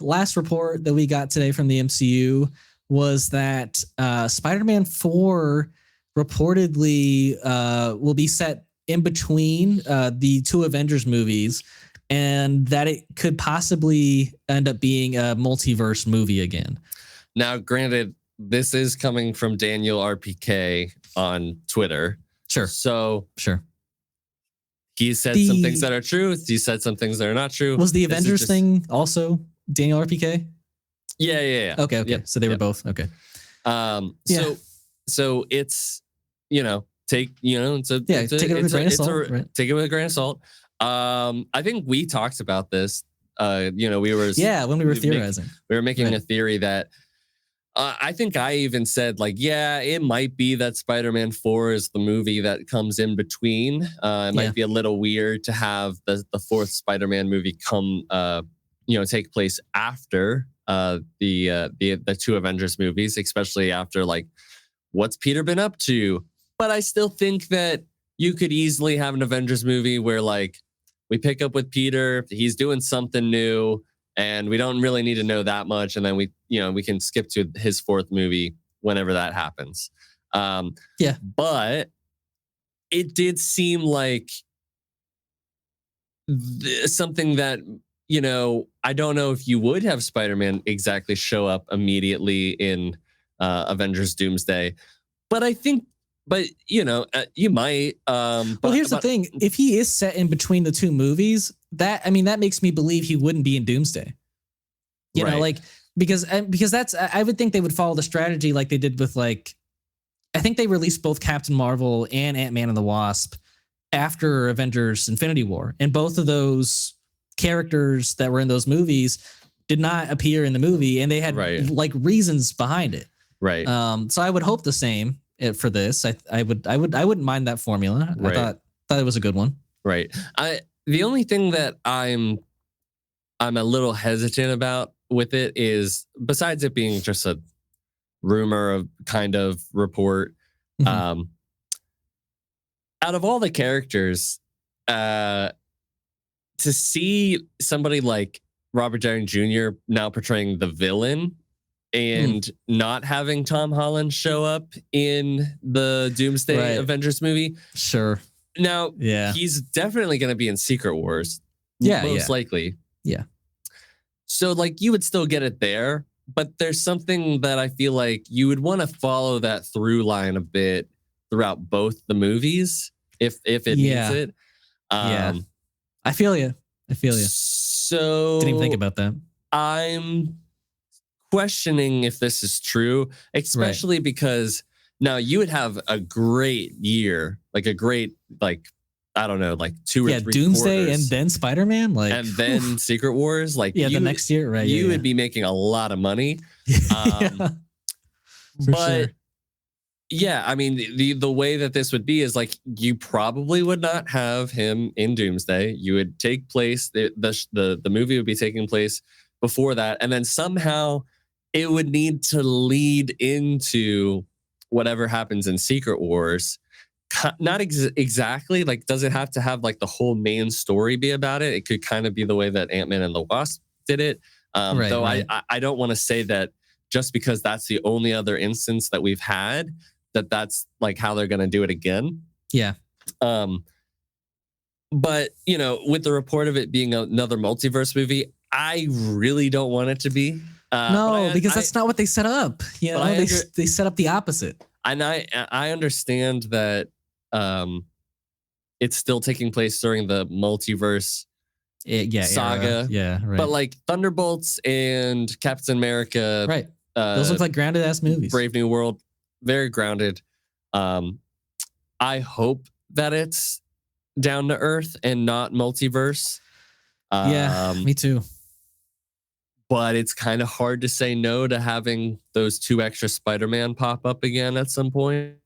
last report that we got today from the MCU was that Spider-Man 4 reportedly will be set in between the two Avengers movies, and that it could possibly end up being a multiverse movie again. Now, granted, this is coming from Daniel RPK on Twitter. Sure. So sure. He said some things that are true. He said some things that are not true. Was the Avengers thing also Daniel RPK? Yeah. Okay. Yep. So they were both. Okay. So it's, take it with a grain of salt. Take it with a grain of salt. I think we talked about this. When we were theorizing, we were making a theory that I think I even said it might be that Spider-Man 4 is the movie that comes in between. It might be a little weird to have the fourth Spider-Man movie come, take place after the two Avengers movies, especially after what's Peter been up to. But I still think that you could easily have an Avengers movie where we pick up with Peter, he's doing something new, and we don't really need to know that much, and then we can skip to his fourth movie whenever that happens. But it did seem like something that I don't know if you would have Spider-Man exactly show up immediately in Avengers Doomsday, but I think. But, you might. Here's the thing. If he is set in between the two movies, that makes me believe he wouldn't be in Doomsday. Because that's, I would think they would follow the strategy like they did with I think they released both Captain Marvel and Ant-Man and the Wasp after Avengers Infinity War. And both of those characters that were in those movies did not appear in the movie, and they had reasons behind it. Right. So I would hope the same. For this, I wouldn't mind that formula. Right. I thought it was a good one. Right. The only thing that I'm a little hesitant about with it is, besides it being just a rumor of kind of report, out of all the characters, to see somebody like Robert Downey Jr. now portraying the villain and not having Tom Holland show up in the Doomsday Avengers movie. Sure. Now, he's definitely going to be in Secret Wars. Most likely. Yeah. So, you would still get it there, but there's something that I feel like you would want to follow that through line a bit throughout both the movies, if it needs it. I feel you. So... Didn't even think about that. I'm questioning if this is true, especially because now you would have a great year, I don't know, 2 or 3 Doomsday quarters. And then Spider-Man, and then Secret Wars, the next year, right? You would be making a lot of money. For but sure. The way that this would be is you probably would not have him in Doomsday. You would take place, the movie would be taking place before that, and then somehow it would need to lead into whatever happens in Secret Wars. Not exactly, does it have to have the whole main story be about it? It could kind of be the way that Ant-Man and the Wasp did it. Though I don't want to say that just because that's the only other instance that we've had, that's how they're going to do it again. Yeah. But, with the report of it being another multiverse movie, I really don't want it to be. Because that's not what they set up. They set up the opposite. And I understand that it's still taking place during the multiverse saga. Era. Yeah, right. But Thunderbolts and Captain America, right? Those look like grounded ass movies. Brave New World, very grounded. I hope that it's down to earth and not multiverse. Me too. But it's kind of hard to say no to having those 2 extra Spider-Man pop up again at some point.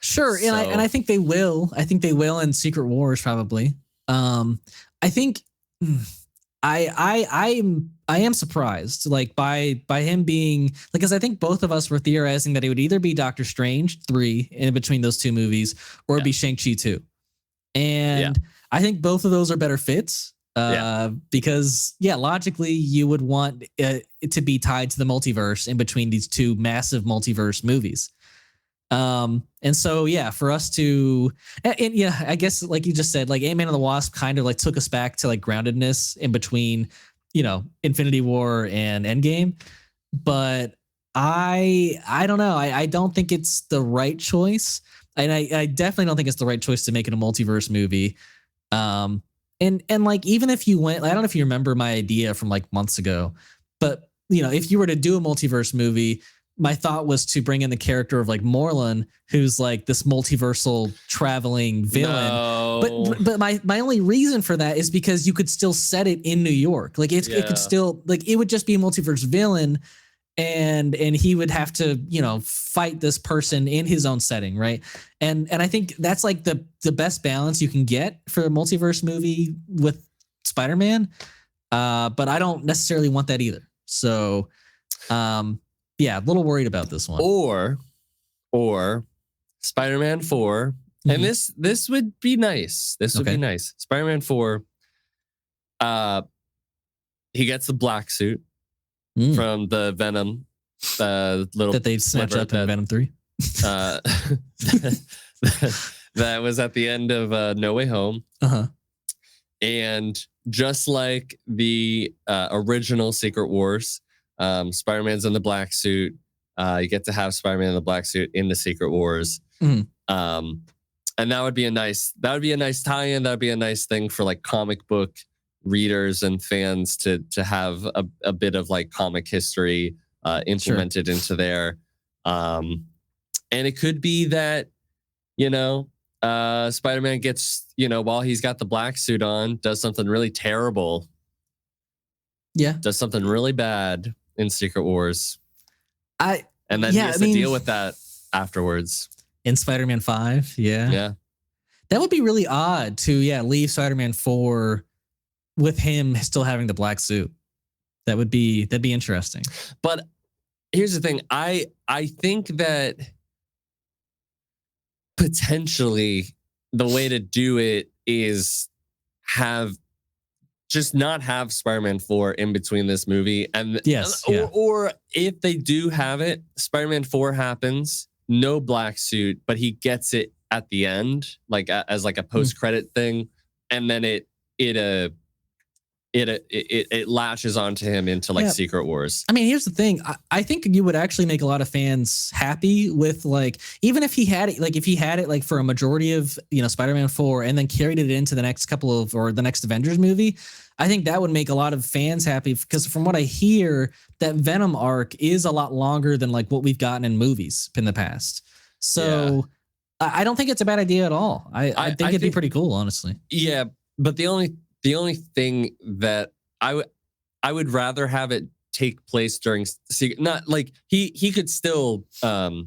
Sure, and I think they will. I think they will in Secret Wars probably. I think I am surprised by him being because I think both of us were theorizing that it would either be Doctor Strange 3 in between those 2 movies or it'd be Shang-Chi 2. And I think both of those are better fits. Because logically you would want it to be tied to the multiverse in between these two massive multiverse movies. And so, for us to, I guess like you just said, like Ant-Man and the Wasp kind of like took us back to like groundedness in between, Infinity War and Endgame. But I don't know. I don't think it's the right choice. And I definitely don't think it's the right choice to make it a multiverse movie. And like, even if you went, I don't know if you remember my idea from like months ago, but if you were to do a multiverse movie, my thought was to bring in the character of like Morlun, who's like this multiversal traveling villain. No. But my only reason for that is because you could still set it in New York. Like it could still, like, it would just be a multiverse villain, and he would have to, fight this person in his own setting, right? And I think that's like the best balance you can get for a multiverse movie with Spider-Man. But I don't necessarily want that either. So a little worried about this one. Or Spider-Man 4. Mm-hmm. And this would be nice. This would be nice. Spider-Man 4. He gets the black suit from the Venom. Little that they snatched up in Venom 3. That was at the end of No Way Home. Uh-huh. And just like the original Secret Wars, Spider-Man's in the black suit. You get to have Spider-Man in the black suit in the Secret Wars. And that would be a nice tie-in. That would be a nice thing for like comic book readers and fans to have a bit of like comic history implemented into there. And it could be that, Spider-Man gets, while he's got the black suit on, does something really terrible. Yeah. Does something really bad in Secret Wars. And then he has to deal with that afterwards. In Spider-Man 5, yeah. That would be really odd to, leave Spider-Man 4 with him still having the black suit. That'd be interesting. But here's the thing. I think that potentially the way to do it is not have Spider-Man 4 in between this movie. And or if they do have it, Spider-Man 4 happens, no black suit, but he gets it at the end, like as like a post-credit thing, and then it latches onto him into like Secret Wars. I mean, here's the thing. I think you would actually make a lot of fans happy with, like, even if he had it like for a majority of, Spider-Man 4 and then carried it into the next the next Avengers movie. I think that would make a lot of fans happy, because from what I hear, that Venom arc is a lot longer than like what we've gotten in movies in the past. So I don't think it's a bad idea at all. I think it'd be pretty cool, honestly. Yeah, but the only thing that I would rather have it take place during not like he could still to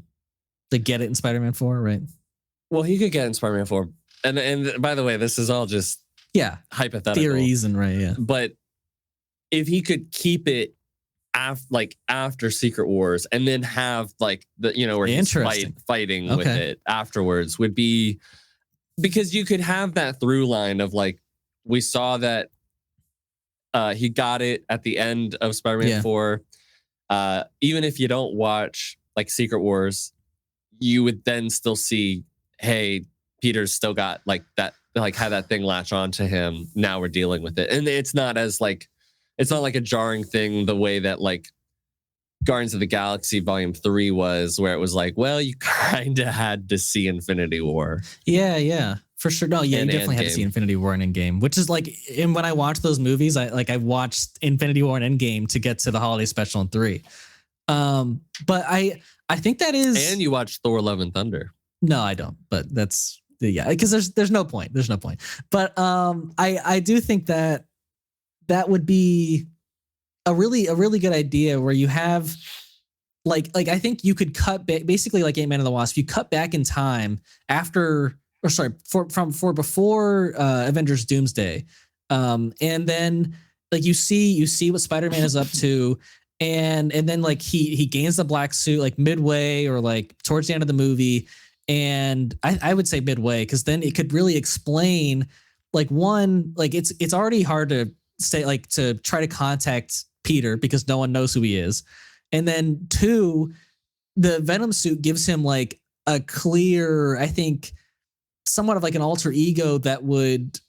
get it in Spider-Man 4, right? Well, he could get it in Spider-Man 4, and by the way, this is all just hypothetical theories and But if he could keep it after Secret Wars and then have like the where he's fighting with it afterwards, would be, because you could have that through line of like, we saw that he got it at the end of Spider-Man 4. Even if you don't watch like Secret Wars, you would then still see, hey, Peter's still got like that, like had that thing latch on to him. Now we're dealing with it. And it's not like a jarring thing the way that like Guardians of the Galaxy Volume 3 was, where it was like, well, you kind of had to see Infinity War. Yeah. For sure. No, you definitely had to see Infinity War and Endgame, which is like, and when I watched those movies, I watched Infinity War and Endgame to get to the holiday special in 3. But I think that is. And you watched Thor: Love and Thunder. No, I don't. But that's because there's no point. There's no point. But I do think that would be a really good idea, where you have like I think you could cut basically like Ant-Man and the Wasp. You cut back in time for before Avengers Doomsday, and then like you see what Spider-Man is up to, and then like he gains the black suit like midway or like towards the end of the movie, and I would say midway, because then it could really explain like one, like it's already hard to say, like to try to contact Peter because no one knows who he is. And then two, the Venom suit gives him like a clear, I think, somewhat of like an alter ego that would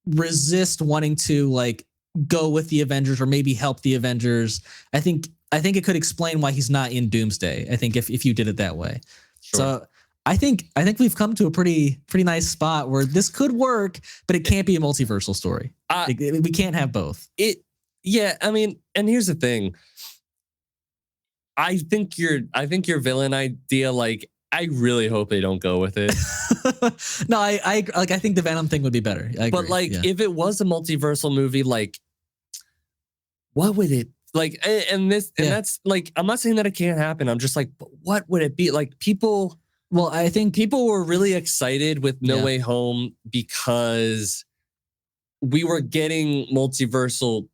resist wanting to like go with the Avengers or maybe help the Avengers. I think it could explain why he's not in Doomsday. I think if you did it that way. Sure. So I think we've come to a pretty nice spot where this could work, but it can't be a multiversal story. We can't have both. Yeah, I mean, and here's the thing. I think your villain idea, like, I really hope they don't go with it. No, I think the Venom thing would be better. But like, if it was a multiversal movie, like, what would it like? And that's like, I'm not saying that it can't happen. I'm just like, but what would it be like? People. Well, I think people were really excited with No Way Home because we were getting multiversal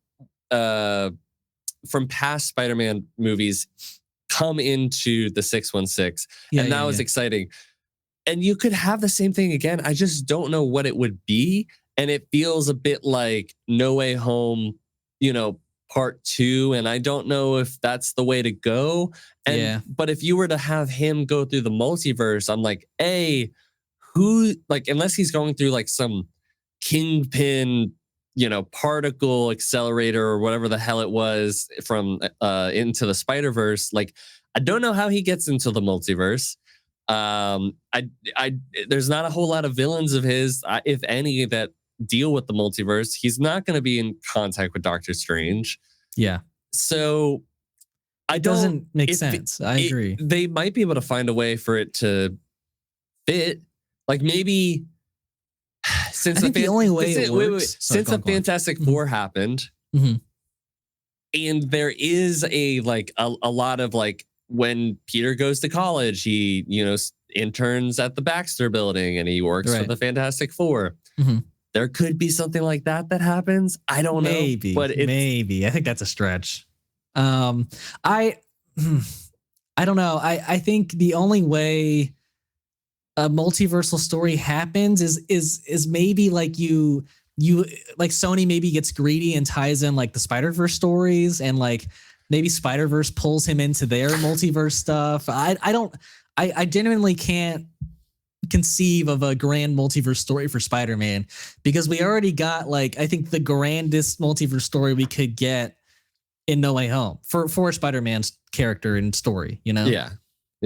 from past Spider-Man movies come into the 616. And that was exciting. And you could have the same thing again. I just don't know what it would be. And it feels a bit like No Way Home, part 2. And I don't know if that's the way to go. But if you were to have him go through the multiverse, I'm like, unless he's going through like some kingpin, particle accelerator or whatever the hell it was from Into the Spider-Verse, like, I don't know how he gets into the multiverse. There's not a whole lot of villains of his, if any, that deal with the multiverse. He's not going to be in contact with Doctor Strange. Yeah. So it doesn't make sense. I agree. They might be able to find a way for it to fit. Like maybe since the only way it works, since the Fantastic Four happened, and there is a lot of like when Peter goes to college, he interns at the Baxter Building and he works for the Fantastic Four. There could be something like that happens. I don't know. But maybe. I think that's a stretch. I don't know. I think the only way a multiversal story happens is maybe like you like Sony maybe gets greedy and ties in like the Spider-Verse stories, and like maybe Spider-Verse pulls him into their multiverse stuff. I genuinely can't conceive of a grand multiverse story for Spider-Man because we already got like, I think the grandest multiverse story we could get in No Way Home for Spider-Man's character and story, Yeah.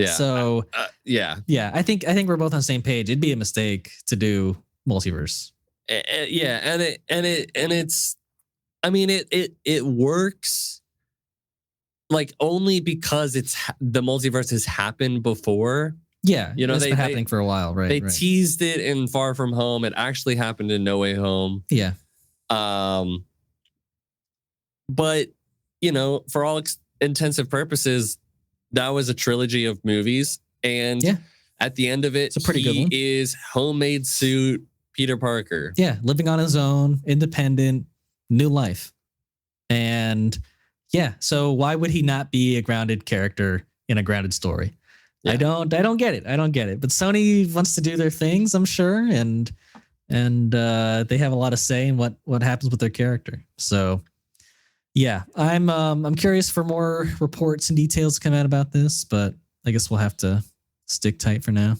So yeah. I think we're both on the same page. It'd be a mistake to do multiverse. Yeah, and it's, I mean, it works like only because the multiverse has happened before. Yeah, it's been happening for a while, right? They teased it in Far From Home. It actually happened in No Way Home. Yeah. But for all intensive purposes, that was a trilogy of movies, and at the end of it, it's a pretty good one. Is homemade suit Peter Parker. Yeah, living on his own, independent, new life, and so why would he not be a grounded character in a grounded story? Yeah. I don't get it. But Sony wants to do their things, I'm sure, and they have a lot of say in what happens with their character. So yeah, I'm curious for more reports and details to come out about this, but I guess we'll have to stick tight for now.